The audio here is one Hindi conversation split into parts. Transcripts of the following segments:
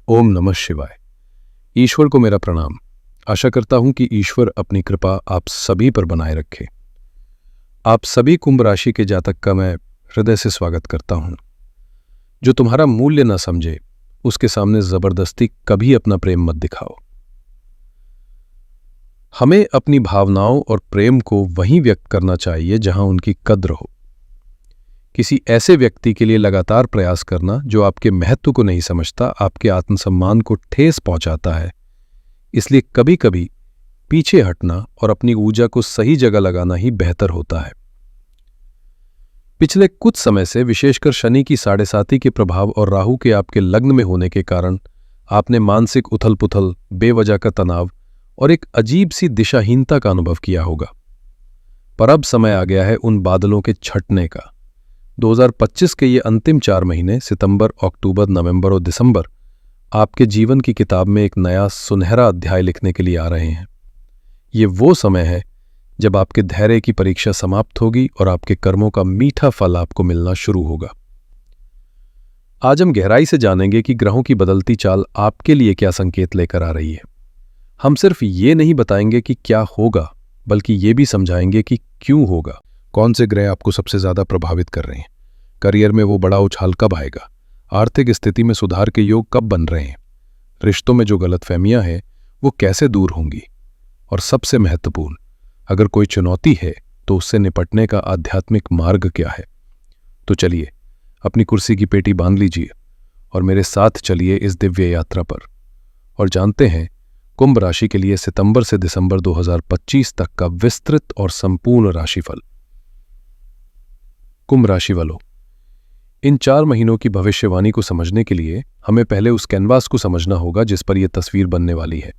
ओम नमः शिवाय। ईश्वर को मेरा प्रणाम। आशा करता हूं कि ईश्वर अपनी कृपा आप सभी पर बनाए रखे। आप सभी कुंभ राशि के जातक का मैं हृदय से स्वागत करता हूं। जो तुम्हारा मूल्य न समझे उसके सामने जबरदस्ती कभी अपना प्रेम मत दिखाओ। हमें अपनी भावनाओं और प्रेम को वहीं व्यक्त करना चाहिए जहां उनकी कद्र हो। किसी ऐसे व्यक्ति के लिए लगातार प्रयास करना जो आपके महत्व को नहीं समझता, आपके आत्मसम्मान को ठेस पहुंचाता है। इसलिए कभी कभी पीछे हटना और अपनी ऊर्जा को सही जगह लगाना ही बेहतर होता है। पिछले कुछ समय से विशेषकर शनि की 7.5 के प्रभाव और राहु के आपके लग्न में होने के कारण आपने मानसिक उथल पुथल, बेवजह का तनाव और एक अजीब सी दिशाहीनता का अनुभव किया होगा। पर अब समय आ गया है उन बादलों के छटने का। 2025 के ये अंतिम 4 महीने सितंबर, अक्टूबर, नवंबर और दिसंबर आपके जीवन की किताब में एक नया सुनहरा अध्याय लिखने के लिए आ रहे हैं। ये वो समय है जब आपके धैर्य की परीक्षा समाप्त होगी और आपके कर्मों का मीठा फल आपको मिलना शुरू होगा। आज हम गहराई से जानेंगे कि ग्रहों की बदलती चाल आपके लिए क्या संकेत लेकर आ रही है। हम सिर्फ ये नहीं बताएंगे कि क्या होगा, बल्कि ये भी समझाएंगे कि क्यों होगा। कौन से ग्रह आपको सबसे ज्यादा प्रभावित कर रहे हैं, करियर में वो बड़ा उछाल कब आएगा, आर्थिक स्थिति में सुधार के योग कब बन रहे हैं, रिश्तों में जो गलतफहमियां हैं वो कैसे दूर होंगी, और सबसे महत्वपूर्ण, अगर कोई चुनौती है तो उससे निपटने का आध्यात्मिक मार्ग क्या है। तो चलिए अपनी कुर्सी की पेटी बांध लीजिए और मेरे साथ चलिए इस दिव्य यात्रा पर और जानते हैं कुंभ राशि के लिए सितंबर से दिसंबर 2025 तक का विस्तृत और संपूर्ण राशिफल। कुंभ राशि वालों, इन 4 महीनों की भविष्यवाणी को समझने के लिए हमें पहले उस कैनवास को समझना होगा जिस पर यह तस्वीर बनने वाली है।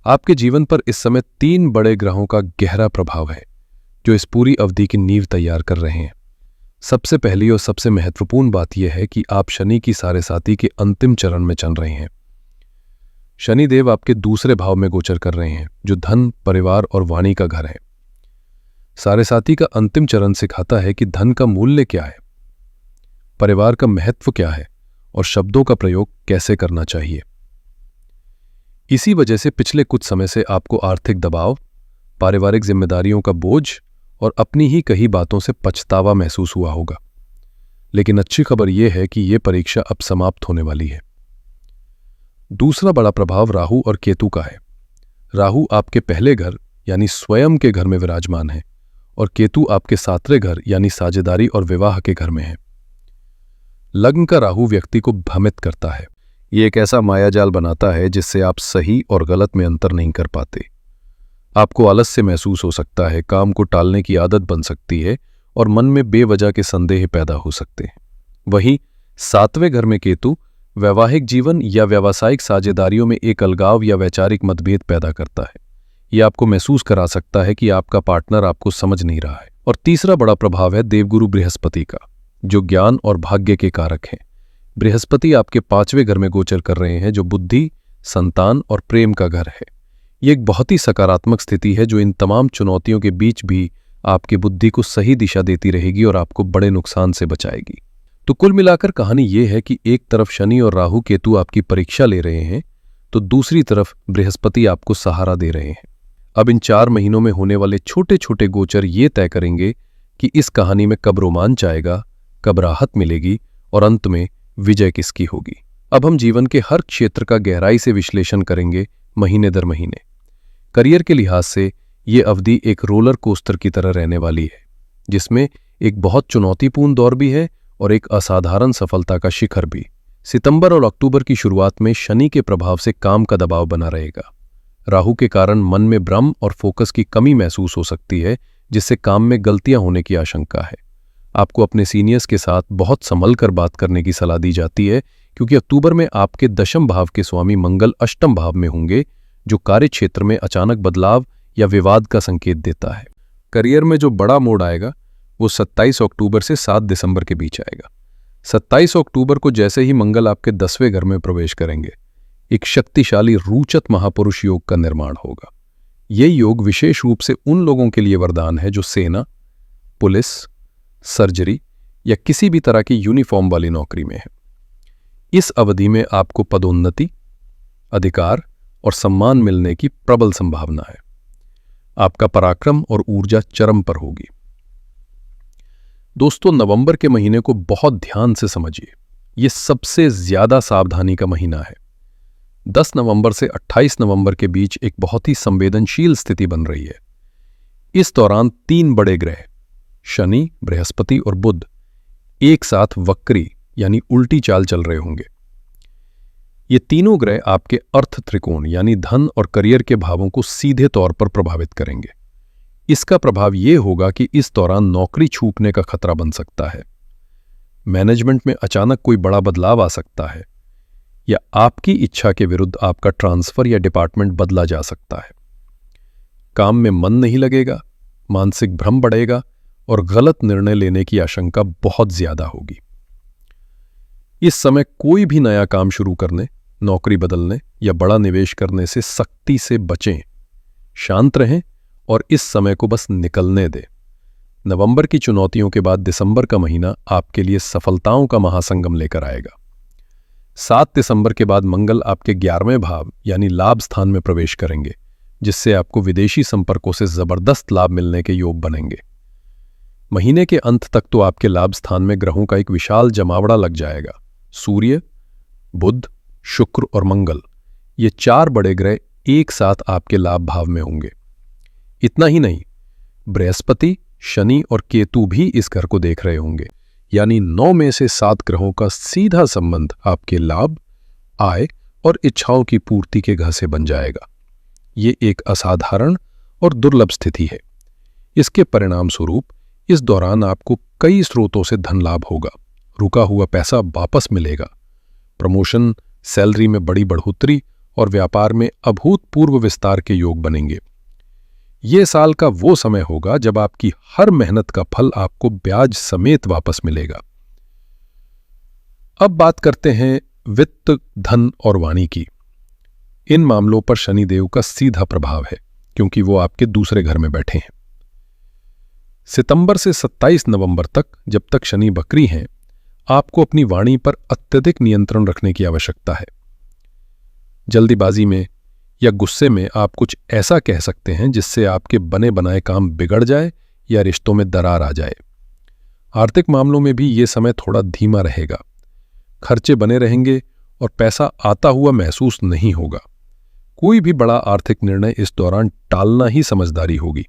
आपके जीवन पर इस समय 3 बड़े ग्रहों का गहरा प्रभाव है जो इस पूरी अवधि की नींव तैयार कर रहे हैं। सबसे पहली और सबसे महत्वपूर्ण बात यह है कि आप शनि की 7.5 के अंतिम चरण में चल रहे हैं। शनिदेव आपके दूसरे भाव में गोचर कर रहे हैं जो धन, परिवार और वाणी का घर है। 7.5 का अंतिम चरण सिखाता है कि धन का मूल्य क्या है, परिवार का महत्व क्या है और शब्दों का प्रयोग कैसे करना चाहिए। इसी वजह से पिछले कुछ समय से आपको आर्थिक दबाव, पारिवारिक जिम्मेदारियों का बोझ और अपनी ही कही बातों से पछतावा महसूस हुआ होगा। लेकिन अच्छी खबर यह है कि यह परीक्षा अब समाप्त होने वाली है। दूसरा बड़ा प्रभाव राहु और केतु का है। राहु आपके पहले घर यानी स्वयं के घर में विराजमान है और केतु आपके 7वें घर यानी साझेदारी और विवाह के घर में है। लग्न का राहु व्यक्ति को भ्रमित करता है। ये एक ऐसा मायाजाल बनाता है जिससे आप सही और गलत में अंतर नहीं कर पाते। आपको आलस्य महसूस हो सकता है, काम को टालने की आदत बन सकती है और मन में बेवजह के संदेह पैदा हो सकते हैं। वहीं 7वें घर में केतु वैवाहिक जीवन या व्यावसायिक साझेदारियों में एक अलगाव या वैचारिक मतभेद पैदा करता है। यह आपको महसूस करा सकता है कि आपका पार्टनर आपको समझ नहीं रहा है। और तीसरा बड़ा प्रभाव है देवगुरु बृहस्पति का, जो ज्ञान और भाग्य के कारक हैं। बृहस्पति आपके 5वें घर में गोचर कर रहे हैं जो बुद्धि, संतान और प्रेम का घर है। यह एक बहुत ही सकारात्मक स्थिति है जो इन तमाम चुनौतियों के बीच भी आपकी बुद्धि को सही दिशा देती रहेगी और आपको बड़े नुकसान से बचाएगी। तो कुल मिलाकर कहानी यह है कि एक तरफ शनि और राहु केतु आपकी परीक्षा ले रहे हैं तो दूसरी तरफ बृहस्पति आपको सहारा दे रहे हैं। अब इन 4 महीनों में होने वाले छोटे छोटे गोचर ये तय करेंगे कि इस कहानी में कब रोमांच आएगा, कब राहत मिलेगी और अंत में विजय किसकी होगी। अब हम जीवन के हर क्षेत्र का गहराई से विश्लेषण करेंगे महीने दर महीने। करियर के लिहाज से ये अवधि एक रोलर कोस्टर की तरह रहने वाली है, जिसमें एक बहुत चुनौतीपूर्ण दौर भी है और एक असाधारण सफलता का शिखर भी। सितंबर और अक्टूबर की शुरुआत में शनि के प्रभाव से काम का दबाव बना रहेगा। राहु के कारण मन में भ्रम और फोकस की कमी महसूस हो सकती है, जिससे काम में गलतियां होने की आशंका है। आपको अपने सीनियर्स के साथ बहुत संभल कर बात करने की सलाह दी जाती है, क्योंकि अक्टूबर में आपके 10वें भाव के स्वामी मंगल 8वें भाव में होंगे, जो कार्य क्षेत्र में अचानक बदलाव या विवाद का संकेत देता है। करियर में जो बड़ा मोड़ आएगा वो 27 अक्टूबर से 7 दिसंबर के बीच आएगा। 27 अक्टूबर को जैसे ही मंगल आपके 10वें घर में प्रवेश करेंगे, एक शक्तिशाली रूचत महापुरुष योग का निर्माण होगा। ये योग विशेष रूप से उन लोगों के लिए वरदान है जो सेना, पुलिस, सर्जरी या किसी भी तरह की यूनिफॉर्म वाली नौकरी में है। इस अवधि में आपको पदोन्नति, अधिकार और सम्मान मिलने की प्रबल संभावना है। आपका पराक्रम और ऊर्जा चरम पर होगी। दोस्तों, नवंबर के महीने को बहुत ध्यान से समझिए। यह सबसे ज्यादा सावधानी का महीना है। 10 नवंबर से 28 नवंबर के बीच एक बहुत ही संवेदनशील स्थिति बन रही है। इस दौरान 3 बड़े ग्रह शनि, बृहस्पति और बुध एक साथ वक्री यानी उल्टी चाल चल रहे होंगे। ये तीनों ग्रह आपके अर्थ त्रिकोण यानी धन और करियर के भावों को सीधे तौर पर प्रभावित करेंगे। इसका प्रभाव यह होगा कि इस दौरान नौकरी छूटने का खतरा बन सकता है, मैनेजमेंट में अचानक कोई बड़ा बदलाव आ सकता है, या आपकी इच्छा के विरुद्ध आपका ट्रांसफर या डिपार्टमेंट बदला जा सकता है। काम में मन नहीं लगेगा, मानसिक भ्रम बढ़ेगा और गलत निर्णय लेने की आशंका बहुत ज्यादा होगी। इस समय कोई भी नया काम शुरू करने, नौकरी बदलने या बड़ा निवेश करने से सख्ती से बचें। शांत रहें और इस समय को बस निकलने दें। नवंबर की चुनौतियों के बाद दिसंबर का महीना आपके लिए सफलताओं का महासंगम लेकर आएगा। 7 दिसंबर के बाद मंगल आपके 11वें भाव यानी लाभ स्थान में प्रवेश करेंगे, जिससे आपको विदेशी संपर्कों से जबरदस्त लाभ मिलने के योग बनेंगे। महीने के अंत तक तो आपके लाभ स्थान में ग्रहों का एक विशाल जमावड़ा लग जाएगा। सूर्य, बुध, शुक्र और मंगल, ये 4 बड़े ग्रह एक साथ आपके लाभ भाव में होंगे। इतना ही नहीं, बृहस्पति, शनि और केतु भी इस घर को देख रहे होंगे, यानी 9 में से 7 ग्रहों का सीधा संबंध आपके लाभ, आय और इच्छाओं की पूर्ति के घर से बन जाएगा। ये एक असाधारण और दुर्लभ स्थिति है। इसके परिणाम स्वरूप इस दौरान आपको कई स्रोतों से धन लाभ होगा, रुका हुआ पैसा वापस मिलेगा, प्रमोशन, सैलरी में बड़ी बढ़ोतरी और व्यापार में अभूतपूर्व विस्तार के योग बनेंगे। यह साल का वो समय होगा जब आपकी हर मेहनत का फल आपको ब्याज समेत वापस मिलेगा। अब बात करते हैं वित्त, धन और वाणी की। इन मामलों पर शनिदेव का सीधा प्रभाव है, क्योंकि वो आपके दूसरे घर में बैठे हैं। सितंबर से 27 नवंबर तक, जब तक शनि वक्री हैं, आपको अपनी वाणी पर अत्यधिक नियंत्रण रखने की आवश्यकता है। जल्दीबाजी में या गुस्से में आप कुछ ऐसा कह सकते हैं जिससे आपके बने बनाए काम बिगड़ जाए या रिश्तों में दरार आ जाए। आर्थिक मामलों में भी ये समय थोड़ा धीमा रहेगा। खर्चे बने रहेंगे और पैसा आता हुआ महसूस नहीं होगा। कोई भी बड़ा आर्थिक निर्णय इस दौरान टालना ही समझदारी होगी।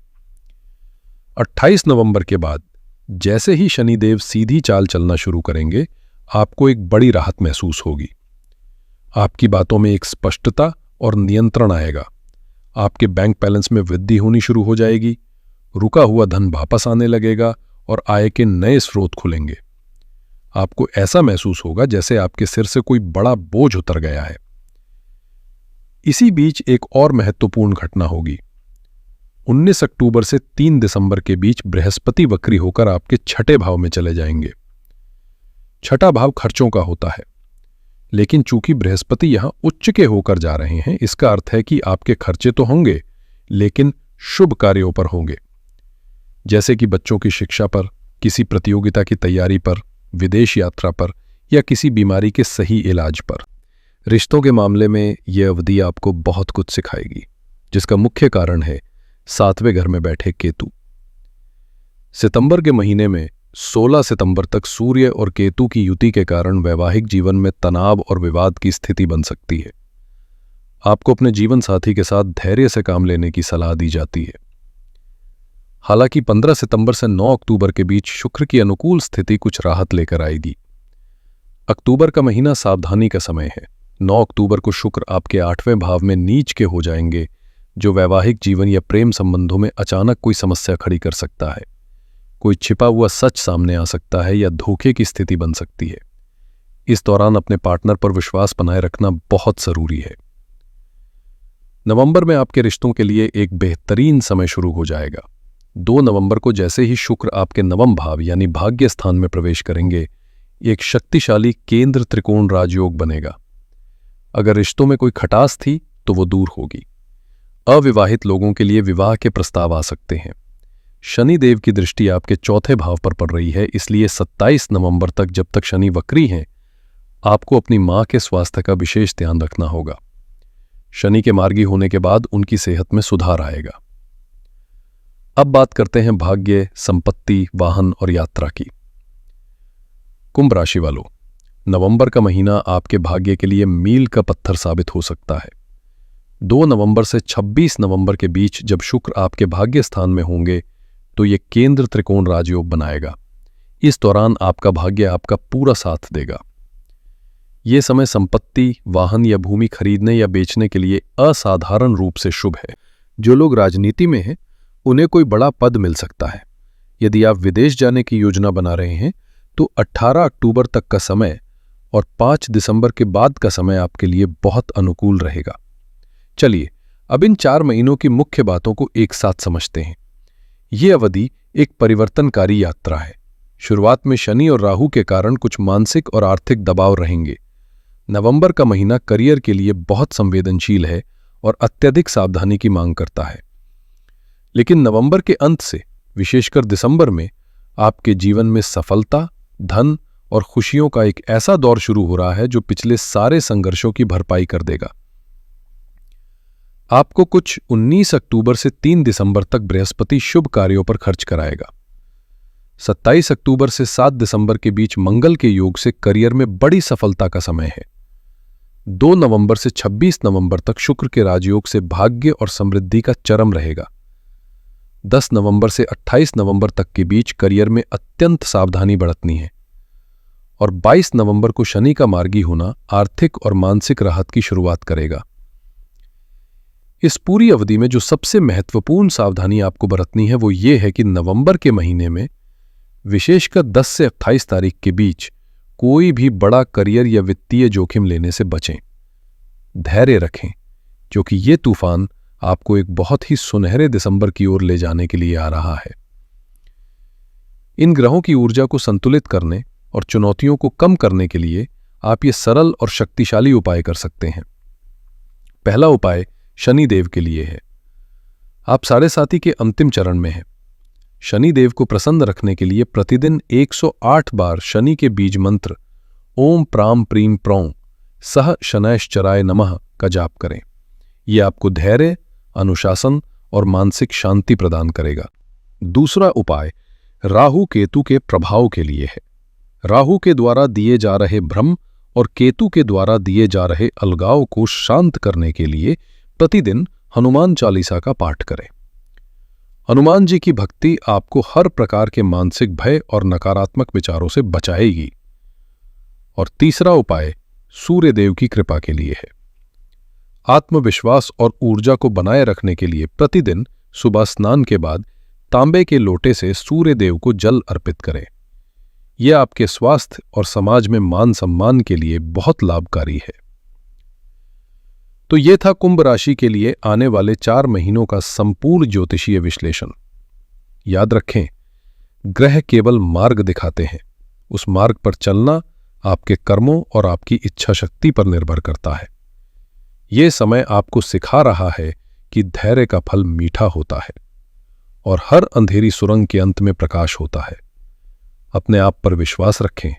28 नवंबर के बाद जैसे ही शनिदेव सीधी चाल चलना शुरू करेंगे, आपको एक बड़ी राहत महसूस होगी। आपकी बातों में एक स्पष्टता और नियंत्रण आएगा। आपके बैंक बैलेंस में वृद्धि होनी शुरू हो जाएगी, रुका हुआ धन वापस आने लगेगा और आय के नए स्रोत खुलेंगे। आपको ऐसा महसूस होगा जैसे आपके सिर से कोई बड़ा बोझ उतर गया है। इसी बीच एक और महत्वपूर्ण घटना होगी। 19 अक्टूबर से 3 दिसंबर के बीच बृहस्पति वक्री होकर आपके 6ठे भाव में चले जाएंगे। 6ठा भाव खर्चों का होता है, लेकिन चूंकि बृहस्पति यहां उच्च के होकर जा रहे हैं, इसका अर्थ है कि आपके खर्चे तो होंगे, लेकिन शुभ कार्यों पर होंगे, जैसे कि बच्चों की शिक्षा पर, किसी प्रतियोगिता की तैयारी पर, विदेश यात्रा पर या किसी बीमारी के सही इलाज पर। रिश्तों के मामले में यह अवधि आपको बहुत कुछ सिखाएगी, जिसका मुख्य कारण है 7वें घर में बैठे केतु। सितंबर के महीने में 16 सितंबर तक सूर्य और केतु की युति के कारण वैवाहिक जीवन में तनाव और विवाद की स्थिति बन सकती है। आपको अपने जीवन साथी के साथ धैर्य से काम लेने की सलाह दी जाती है। हालांकि 15 सितंबर से 9 अक्टूबर के बीच शुक्र की अनुकूल स्थिति कुछ राहत लेकर आएगी। अक्टूबर का महीना सावधानी का समय है। 9 अक्टूबर को शुक्र आपके 8वें भाव में नीच के हो जाएंगे, जो वैवाहिक जीवन या प्रेम संबंधों में अचानक कोई समस्या खड़ी कर सकता है। कोई छिपा हुआ सच सामने आ सकता है या धोखे की स्थिति बन सकती है। इस दौरान अपने पार्टनर पर विश्वास बनाए रखना बहुत जरूरी है। नवंबर में आपके रिश्तों के लिए एक बेहतरीन समय शुरू हो जाएगा। 2 नवंबर को जैसे ही शुक्र आपके 9वें भाव यानी भाग्य स्थान में प्रवेश करेंगे, एक शक्तिशाली केंद्र त्रिकोण राजयोग बनेगा। अगर रिश्तों में कोई खटास थी तो वो दूर होगी। अविवाहित लोगों के लिए विवाह के प्रस्ताव आ सकते हैं। शनि देव की दृष्टि आपके 4थे भाव पर पड़ रही है, इसलिए 27 नवंबर तक, जब तक शनि वक्री हैं, आपको अपनी मां के स्वास्थ्य का विशेष ध्यान रखना होगा। शनि के मार्गी होने के बाद उनकी सेहत में सुधार आएगा। अब बात करते हैं भाग्य, संपत्ति, वाहन और यात्रा की। कुंभ राशि वालों, नवंबर का महीना आपके भाग्य के लिए मील का पत्थर साबित हो सकता है। 2 नवंबर से 26 नवंबर के बीच जब शुक्र आपके भाग्य स्थान में होंगे तो ये केंद्र त्रिकोण राजयोग बनाएगा। इस दौरान आपका भाग्य आपका पूरा साथ देगा। ये समय संपत्ति, वाहन या भूमि खरीदने या बेचने के लिए असाधारण रूप से शुभ है। जो लोग राजनीति में हैं उन्हें कोई बड़ा पद मिल सकता है। यदि आप विदेश जाने की योजना बना रहे हैं तो 18 अक्टूबर तक का समय और 5 दिसंबर के बाद का समय आपके लिए बहुत अनुकूल रहेगा। चलिए अब इन 4 महीनों की मुख्य बातों को एक साथ समझते हैं। ये अवधि एक परिवर्तनकारी यात्रा है। शुरुआत में शनि और राहु के कारण कुछ मानसिक और आर्थिक दबाव रहेंगे। नवंबर का महीना करियर के लिए बहुत संवेदनशील है और अत्यधिक सावधानी की मांग करता है। लेकिन नवंबर के अंत से विशेषकर दिसंबर में आपके जीवन में सफलता, धन और खुशियों का एक ऐसा दौर शुरू हो रहा है जो पिछले सारे संघर्षों की भरपाई कर देगा। आपको कुछ 19 अक्टूबर से 3 दिसंबर तक बृहस्पति शुभ कार्यों पर खर्च कराएगा। 27 अक्टूबर से 7 दिसंबर के बीच मंगल के योग से करियर में बड़ी सफलता का समय है। 2 नवंबर से 26 नवंबर तक शुक्र के राजयोग से भाग्य और समृद्धि का चरम रहेगा। 10 नवंबर से 28 नवंबर तक के बीच करियर में अत्यंत सावधानी बरतनी है। और 22 नवंबर को शनि का मार्गी होना आर्थिक और मानसिक राहत की शुरुआत करेगा। इस पूरी अवधि में जो सबसे महत्वपूर्ण सावधानी आपको बरतनी है वो ये है कि नवंबर के महीने में विशेषकर 10 से 28 तारीख के बीच कोई भी बड़ा करियर या वित्तीय जोखिम लेने से बचें। धैर्य रखें क्योंकि ये तूफान आपको एक बहुत ही सुनहरे दिसंबर की ओर ले जाने के लिए आ रहा है। इन ग्रहों की ऊर्जा को संतुलित करने और चुनौतियों को कम करने के लिए आप ये सरल और शक्तिशाली उपाय कर सकते हैं। पहला उपाय शनि देव के लिए है। आप साढ़े साथी के अंतिम चरण में हैं। शनि देव को प्रसन्न रखने के लिए प्रतिदिन 108 बार शनि के बीज मंत्र ओम प्राम प्रीम प्रौं सह शनैश्चराय नमः का जाप करें। यह आपको धैर्य, अनुशासन और मानसिक शांति प्रदान करेगा। दूसरा उपाय राहु केतु के प्रभाव के लिए है। राहु के द्वारा दिए जा रहे भ्रम और केतु के द्वारा दिए जा रहे अलगाव को शांत करने के लिए प्रतिदिन हनुमान चालीसा का पाठ करें। हनुमान जी की भक्ति आपको हर प्रकार के मानसिक भय और नकारात्मक विचारों से बचाएगी। और तीसरा उपाय सूर्य देव की कृपा के लिए है। आत्मविश्वास और ऊर्जा को बनाए रखने के लिए प्रतिदिन सुबह स्नान के बाद तांबे के लोटे से सूर्य देव को जल अर्पित करें। यह आपके स्वास्थ्य और समाज में मान सम्मान के लिए बहुत लाभकारी है। तो यह था कुंभ राशि के लिए आने वाले 4 महीनों का संपूर्ण ज्योतिषीय विश्लेषण। याद रखें, ग्रह केवल मार्ग दिखाते हैं, उस मार्ग पर चलना आपके कर्मों और आपकी इच्छा शक्ति पर निर्भर करता है। यह समय आपको सिखा रहा है कि धैर्य का फल मीठा होता है और हर अंधेरी सुरंग के अंत में प्रकाश होता है। अपने आप पर विश्वास रखें,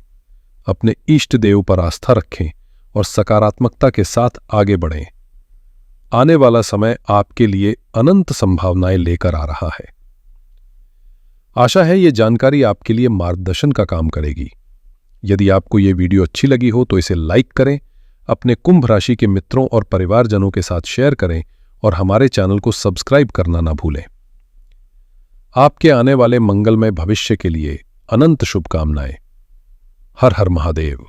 अपने इष्ट देव पर आस्था रखें और सकारात्मकता के साथ आगे बढ़ें। आने वाला समय आपके लिए अनंत संभावनाएं लेकर आ रहा है। आशा है ये जानकारी आपके लिए मार्गदर्शन का काम करेगी। यदि आपको ये वीडियो अच्छी लगी हो तो इसे लाइक करें, अपने कुंभ राशि के मित्रों और परिवारजनों के साथ शेयर करें और हमारे चैनल को सब्सक्राइब करना ना भूलें। आपके आने वाले मंगलमय भविष्य के लिए अनंत शुभकामनाएं। हर हर महादेव।